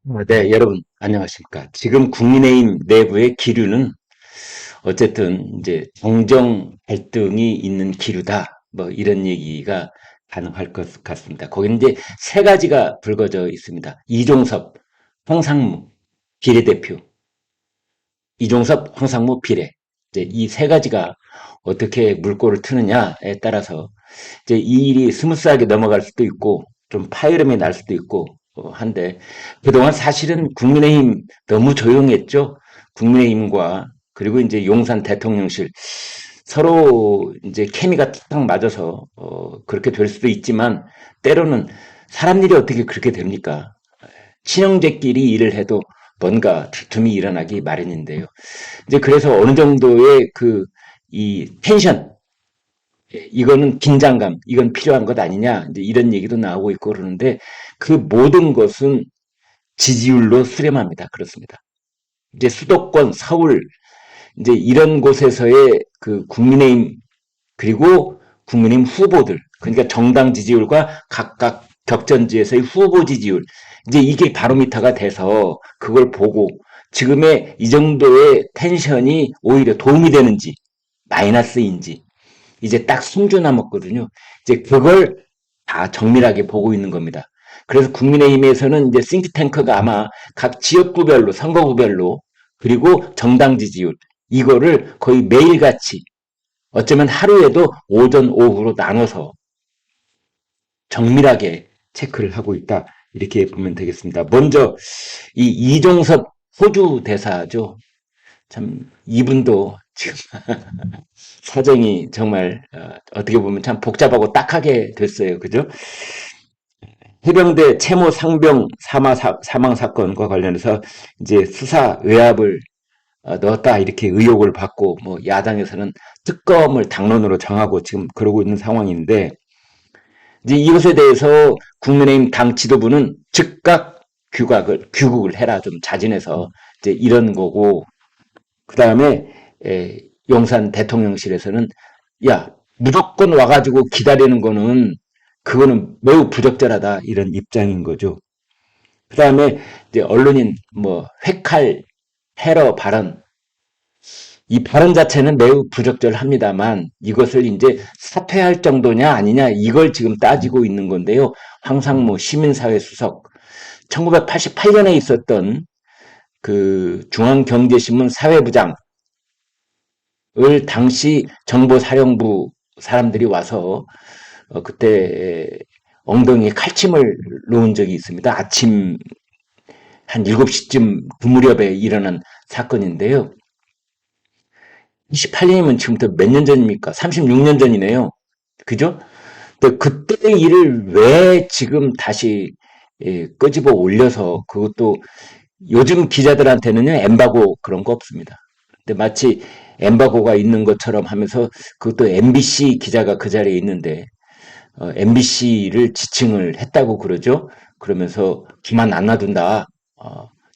네, 여러분, 안녕하십니까. 지금 국민의힘 내부의 기류는 어쨌든 이제 정정 갈등이 있는 기류다. 뭐 이런 얘기가 가능할 것 같습니다. 거기는 이제 세 가지가 불거져 있습니다. 이종섭, 홍상무 비례대표, 이종섭, 홍상무 비례. 이제 이 세 가지가 어떻게 물꼬를 트느냐에 따라서 이제 이 일이 스무스하게 넘어갈 수도 있고 좀 파열음이 날 수도 있고 한데 그동안 사실은 국민의힘 너무 조용했죠. 국민의힘과 그리고 이제 용산 대통령실 서로 이제 케미가 탁탁 맞아서 그렇게 될 수도 있지만 때로는 사람 일이 어떻게 그렇게 됩니까? 친형제끼리 일을 해도 뭔가 다툼이 일어나기 마련인데요. 이제 그래서 어느 정도의 이 텐션, 이거는 긴장감, 이건 필요한 것 아니냐, 이제 이런 얘기도 나오고 있고 그러는데 그 모든 것은 지지율로 수렴합니다. 그렇습니다. 이제 수도권, 서울, 이제 이런 곳에서의 그 국민의힘, 그리고 국민의힘 후보들, 그러니까 정당 지지율과 각각 격전지에서의 후보 지지율, 이제 이게 바로미터가 돼서 그걸 보고 지금의 이 정도의 텐션이 오히려 도움이 되는지, 마이너스인지, 이제 딱 숨겨 남았거든요. 이제 그걸 다 정밀하게 보고 있는 겁니다. 그래서 국민의힘에서는 이제 싱크탱크가 아마 각 지역구별로, 선거구별로, 그리고 정당 지지율, 이거를 거의 매일같이, 어쩌면 하루에도 오전, 오후로 나눠서 정밀하게 체크를 하고 있다. 이렇게 보면 되겠습니다. 먼저, 이 이종섭 호주 대사죠. 참, 이분도 지금 사정이 정말 어떻게 보면 참 복잡하고 딱하게 됐어요. 그죠? 해병대 채모 상병 사망 사건과 관련해서 이제 수사 외압을 넣었다 이렇게 의혹을 받고 뭐 야당에서는 특검을 당론으로 정하고 지금 그러고 있는 상황인데 이제 이것에 대해서 국민의힘 당 지도부는 즉각 규국을 해라 좀 자진해서 이제 이런 거고 그 다음에 용산 대통령실에서는 야 무조건 와가지고 기다리는 거는 그거는 매우 부적절하다 이런 입장인 거죠. 그 다음에 이제 언론인 뭐 회칼 테러 발언 이 발언 자체는 매우 부적절합니다만 이것을 이제 사퇴할 정도냐 아니냐 이걸 지금 따지고 있는 건데요. 황상무 시민사회 수석 1988년에 있었던 그 중앙경제신문 사회부장 을 당시 정보사령부 사람들이 와서 그때 엉덩이에 칼침을 놓은 적이 있습니다. 아침 한 7시쯤 그 무렵에 일어난 사건인데요. 28년이면 지금부터 몇 년 전입니까? 36년 전이네요. 그죠? 근데 그때 일을 왜 지금 다시 끄집어 올려서 그것도 요즘 기자들한테는요, 엠바고 그런 거 없습니다. 근데 마치 엠바고가 있는 것처럼 하면서 그것도 MBC 기자가 그 자리에 있는데 MBC를 지칭을 했다고 그러죠. 그러면서 가만 안 놔둔다.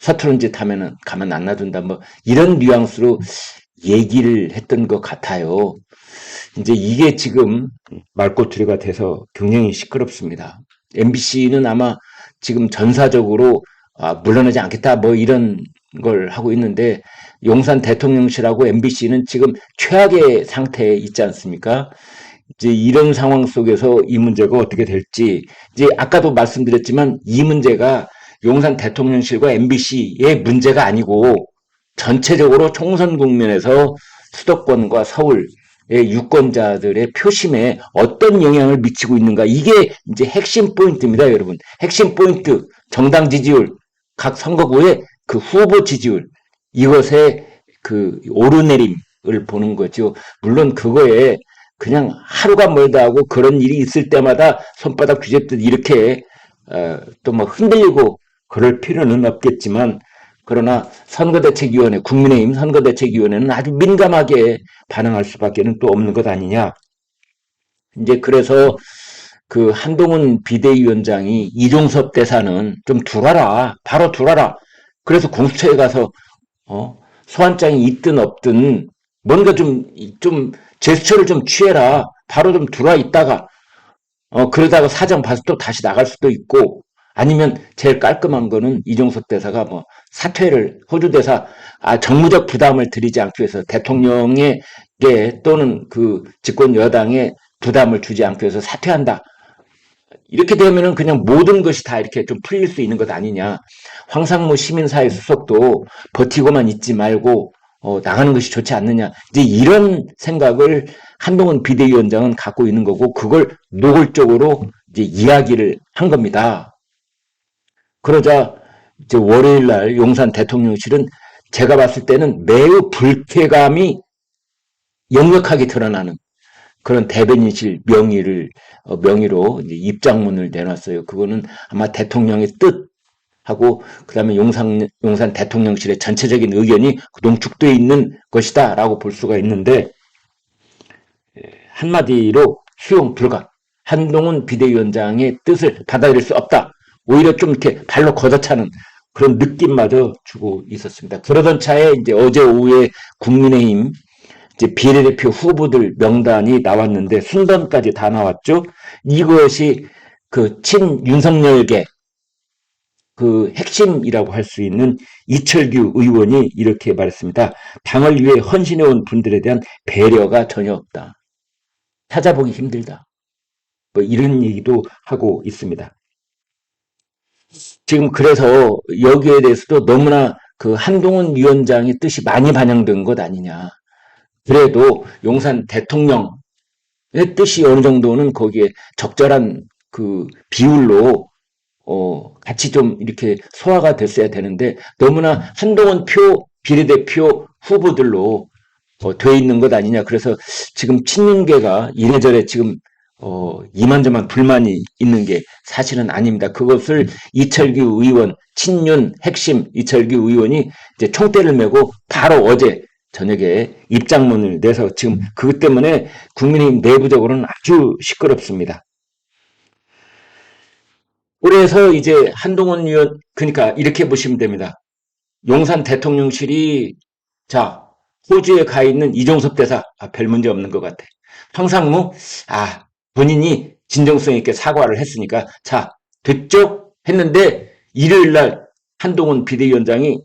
서투른 짓 하면은 가만 안 놔둔다. 뭐 이런 뉘앙스로 얘기를 했던 것 같아요. 이제 이게 지금 말꼬투리가 돼서 굉장히 시끄럽습니다. MBC는 아마 지금 전사적으로 물러나지 않겠다 뭐 이런 걸 하고 있는데 용산 대통령실하고 MBC는 지금 최악의 상태에 있지 않습니까? 이제 이런 상황 속에서 이 문제가 어떻게 될지 이제 아까도 말씀드렸지만 이 문제가 용산 대통령실과 MBC의 문제가 아니고 전체적으로 총선 국면에서 수도권과 서울의 유권자들의 표심에 어떤 영향을 미치고 있는가 이게 이제 핵심 포인트입니다, 여러분. 핵심 포인트 정당 지지율 각 선거구의 그 후보 지지율 이것의 그 오르내림을 보는 거죠. 물론 그거에 그냥 하루가 멀다 하고 그런 일이 있을 때마다 손바닥 뒤집듯 이렇게 또 뭐 흔들리고 그럴 필요는 없겠지만 그러나 선거대책위원회, 국민의힘 선거대책위원회는 아주 민감하게 반응할 수밖에는 또 없는 것 아니냐. 이제 그래서 그 한동훈 비대위원장이 이종섭 대사는 좀 두라라, 바로 두라라. 그래서 공수처에 가서 소환장이 있든 없든 뭔가 좀 제스처를 좀 취해라. 바로 좀 들어와 있다가 그러다가 사정 봐서 또 다시 나갈 수도 있고 아니면 제일 깔끔한 거는 이종석 대사가 뭐 사퇴를 호주 대사 정무적 부담을 드리지 않기 위해서 대통령에게 또는 그 집권 여당에 부담을 주지 않기 위해서 사퇴한다. 이렇게 되면은 그냥 모든 것이 다 이렇게 좀 풀릴 수 있는 것 아니냐. 황상무 시민사회 수석도 버티고만 있지 말고 나가는 것이 좋지 않느냐. 이제 이런 생각을 한동훈 비대위원장은 갖고 있는 거고 그걸 노골적으로 이제 이야기를 한 겁니다. 그러자 이제 월요일 날 용산 대통령실은 제가 봤을 때는 매우 불쾌감이 역력하게 드러나는 그런 대변인실 명의로 이제 입장문을 내놨어요. 그거는 아마 대통령의 뜻하고 그다음에 용산 대통령실의 전체적인 의견이 농축되어 있는 것이다라고 볼 수가 있는데 한마디로 수용 불가. 한동훈 비대위원장의 뜻을 받아들일 수 없다. 오히려 좀 이렇게 발로 걷어차는 그런 느낌마저 주고 있었습니다. 그러던 차에 이제 어제 오후에 국민의힘 이제 비례대표 후보들 명단이 나왔는데 순번까지 다 나왔죠. 이것이 그 친윤석열계 그 핵심이라고 할 수 있는 이철규 의원이 이렇게 말했습니다. 당을 위해 헌신해온 분들에 대한 배려가 전혀 없다. 찾아보기 힘들다. 뭐 이런 얘기도 하고 있습니다. 지금 그래서 여기에 대해서도 너무나 그 한동훈 위원장의 뜻이 많이 반영된 것 아니냐. 그래도 용산 대통령의 뜻이 어느 정도는 거기에 적절한 그 비율로 같이 좀 이렇게 소화가 됐어야 되는데 너무나 한동훈 비례대표 후보들로 돼 있는 것 아니냐. 그래서 지금 친윤계가 이래저래 지금 이만저만 불만이 있는 게 사실은 아닙니다. 그것을 이철규 의원, 친윤 핵심 이철규 의원이 이제 총대를 메고 바로 어제 저녁에 입장문을 내서 지금 그것 때문에 국민의힘 내부적으로는 아주 시끄럽습니다. 그래서 이제 한동훈 의원, 그러니까 이렇게 보시면 됩니다. 용산 대통령실이 자, 호주에 가 있는 이종섭 대사, 별 문제 없는 것 같아. 황상무, 본인이 진정성 있게 사과를 했으니까, 자, 됐죠? 했는데, 일요일 날 한동훈 비대위원장이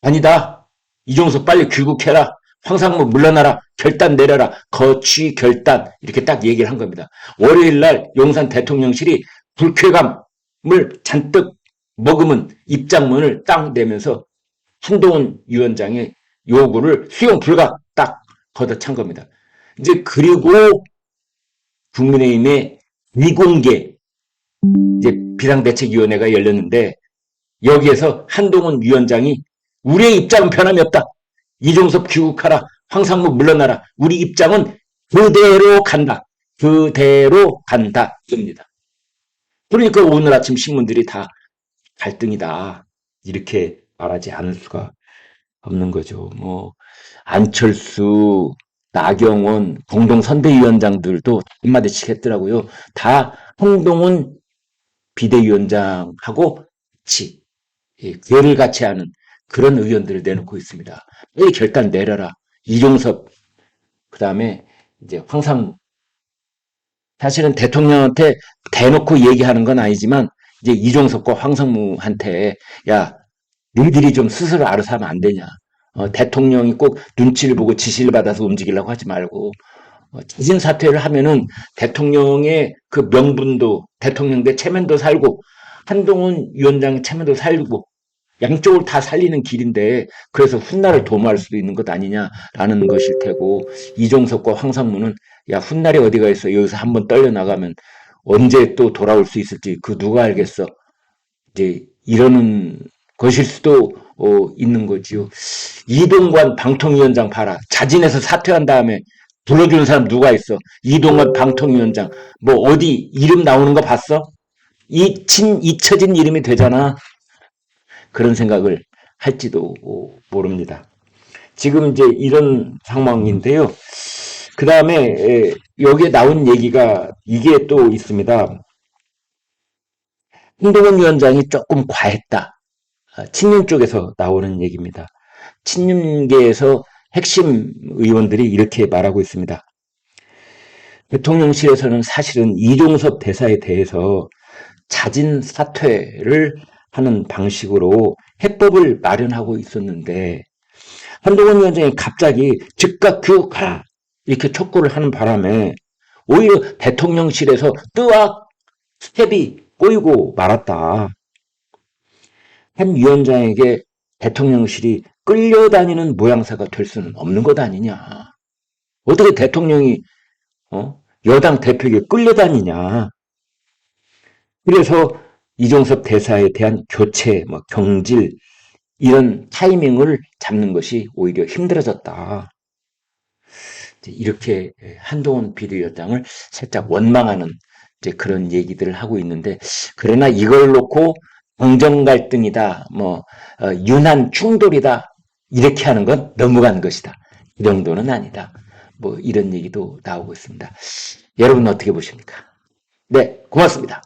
아니다. 이종섭 빨리 귀국해라. 황상무 물러나라. 결단 내려라. 거취 결단. 이렇게 딱 얘기를 한 겁니다. 월요일 날 용산 대통령실이 불쾌감을 잔뜩 머금은 입장문을 딱 내면서 한동훈 위원장의 요구를 수용 불가 딱 걷어찬 겁니다. 이제 그리고 국민의힘의 미공개 이제 비상대책위원회가 열렸는데 여기에서 한동훈 위원장이 우리의 입장은 변함이 없다. 이종섭 귀국하라. 황상무 물러나라. 우리 입장은 그대로 간다. 그대로 간다. 입니다. 그러니까 오늘 아침 신문들이 다 갈등이다. 이렇게 말하지 않을 수가 없는 거죠. 뭐 안철수, 나경원 공동선대위원장들도 한마디씩 했더라고요. 다 한동훈 비대위원장하고 같이 괴를 같이 하는 그런 의견들을 내놓고 있습니다. 빨리 결단 내려라. 이종섭, 그 다음에 이제 황상무. 사실은 대통령한테 대놓고 얘기하는 건 아니지만 이제 이종섭과 황상무한테 야, 너희들이 좀 스스로 알아서 하면 안 되냐. 대통령이 꼭 눈치를 보고 지시를 받아서 움직이려고 하지 말고 자진 사퇴를 하면은 대통령의 그 명분도 대통령대 체면도 살고 한동훈 위원장 체면도 살고 양쪽을 다 살리는 길인데 그래서 훗날을 도모할 수도 있는 것 아니냐라는 것일 테고 이종석과 황상무는 야 훗날이 어디가 있어 여기서 한번 떨려 나가면 언제 또 돌아올 수 있을지 그 누가 알겠어 이제 이러는 것일 수도 있는 거지요. 이동관 방통위원장 봐라. 자진해서 사퇴한 다음에 불러주는 사람 누가 있어? 이동관 방통위원장. 뭐 어디 이름 나오는 거 봤어? 잊혀진 이름이 되잖아. 그런 생각을 할지도 모릅니다. 지금 이제 이런 상황인데요. 그 다음에 여기에 나온 얘기가 이게 또 있습니다. 한동훈 위원장이 조금 과했다. 친윤 쪽에서 나오는 얘기입니다. 친윤계에서 핵심 의원들이 이렇게 말하고 있습니다. 대통령실에서는 사실은 이종섭 대사에 대해서 자진 사퇴를 하는 방식으로 해법을 마련하고 있었는데 한동훈 위원장이 갑자기 즉각 교육하라 이렇게 촉구를 하는 바람에 오히려 대통령실에서 뜨악 스텝이 꼬이고 말았다. 한 위원장에게 대통령실이 끌려다니는 모양새가 될 수는 없는 것 아니냐. 어떻게 대통령이 여당 대표에게 끌려다니냐. 그래서 이종섭 대사에 대한 교체, 경질 이런 타이밍을 잡는 것이 오히려 힘들어졌다. 이렇게 한동훈 비대위원장을 살짝 원망하는 그런 얘기들을 하고 있는데, 그러나 이걸 놓고 정정 갈등이다, 윤한 충돌이다 이렇게 하는 건 넘어간 것이다. 이 정도는 아니다. 이런 얘기도 나오고 있습니다. 여러분 어떻게 보십니까? 네, 고맙습니다.